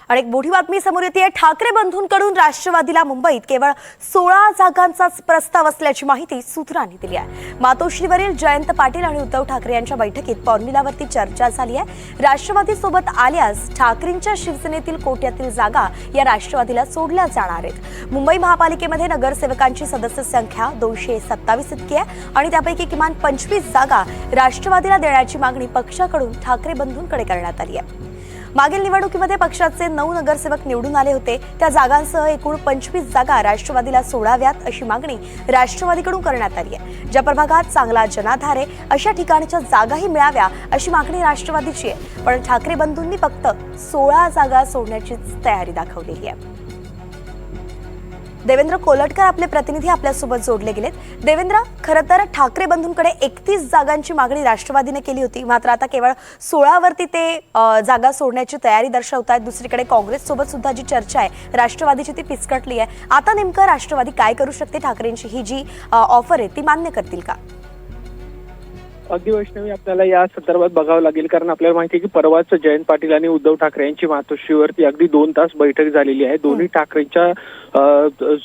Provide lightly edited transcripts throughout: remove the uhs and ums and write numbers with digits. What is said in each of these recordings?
आणि एक मोठी बातमी समोर येते आहे। ठाकरे बंधूंकडून राष्ट्रवादीला मुंबईत केवळ 16 जागांचाच प्रस्ताव असल्याची माहिती सूत्रांनी दिली आहे। मातोश्रीवरील जयंत पाटील आणि उद्धव ठाकरे यांच्या बैठकीत फॉर्म्युलावरती चर्चा झाली आहे। राष्ट्रवादी सोबत आल्यास ठाकरेंच्या शिवसेनेतील कोट्यातील जागा या राष्ट्रवादीला सोडल्या जाणार आहेत। मुंबई महापालिकेमध्ये नगरसेवकांची सदस्य संख्या 227 इतकी आहे आणि त्यापैकी किमान 25 जागा राष्ट्रवादीला देण्याची मागणी पक्षाकडून ठाकरे बंधूंकडे करण्यात आली आहे। मागील निवडणुकीमध्ये पक्षाचे 9 नगरसेवक निवडून आले होते। त्या जागांसह एकूण 25 जागा राष्ट्रवादीला सोडाव्यात अशी मागणी राष्ट्रवादीकडून करण्यात आली आहे। ज्या प्रभागात चांगला जनाधार आहे अशा ठिकाणच्या जागाही मिळाव्या अशी मागणी राष्ट्रवादीची आहे। पण ठाकरे बंधूंनी फक्त 16 जागा सोडण्याची तयारी दाखवलेली आहे। देवेंद्र कोलटकर आपले प्रतिनिधी आपल्यासोबत जोडले गेलेत। देवेंद्र, खरं तर ठाकरे बंधूंकडे 31 जागांची मागणी राष्ट्रवादीने केली होती, मात्र आता केवळ 16 वरती ते जागा सोडण्याची तयारी दर्शवतात। दुसरीकडे काँग्रेस सोबत सुद्धा जी चर्चा आहे राष्ट्रवादीची ती फिसकटली आहे। आता नेमकं राष्ट्रवादी काय करू शकते? ठाकरेंची ही जी ऑफर आहे ती मान्य करतील का? अगदी वैष्णवी, आपल्याला या संदर्भात बघावं लागेल, कारण आपल्याला माहिती आहे की परवाच जयंत पाटील आणि उद्धव ठाकरे यांची मातोश्रीवरती अगदी 2 तास बैठक झालेली आहे। दोन्ही ठाकरेंच्या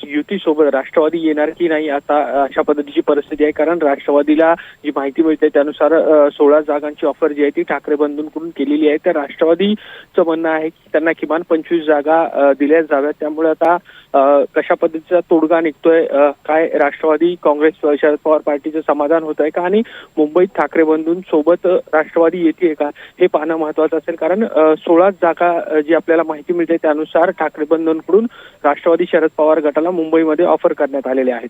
युतीसोबत राष्ट्रवादी येणार की नाही आता अशा पद्धतीची परिस्थिती आहे, कारण राष्ट्रवादीला जी माहिती मिळते त्यानुसार 16 जागांची ऑफर जी आहे ती ठाकरे बंधूंकडून केलेली आहे। तर राष्ट्रवादीचं म्हणणं आहे की त्यांना किमान 25 जागा दिल्या जाव्यात। त्यामुळे आता कशा पद्धतीचा तोडगा निघतोय, काय राष्ट्रवादी काँग्रेस शरद पवार पार्टीचं समाधान होत आहे का आणि मुंबईत ठाकरे बंधूंसोबत राष्ट्रवादी येते का हे पाहणं महत्वाचं असेल, कारण 16 जागा जी आपल्याला माहिती मिळते त्यानुसार ठाकरे बंधूंकडून राष्ट्रवादी शरद पवार गटाला मुंबईमध्ये ऑफर करण्यात आलेले आहेत।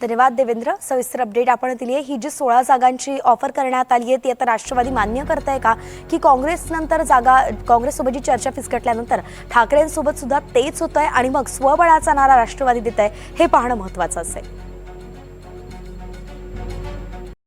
धन्यवाद देवेंद्र, सविस्तर अपडेट आपण दिली आहे। ही जी 16 जागांची ऑफर करण्यात आली आहे ती आता राष्ट्रवादी मान्य करताय का, की काँग्रेस नंतर काँग्रेससोबतची चर्चा फिसकटल्यानंतर ठाकरेंसोबत सुद्धा तेच होत आहे आणि मग स्वबळाचा नारा राष्ट्रवादी देत आहे हे पाहणं महत्वाचं असेल।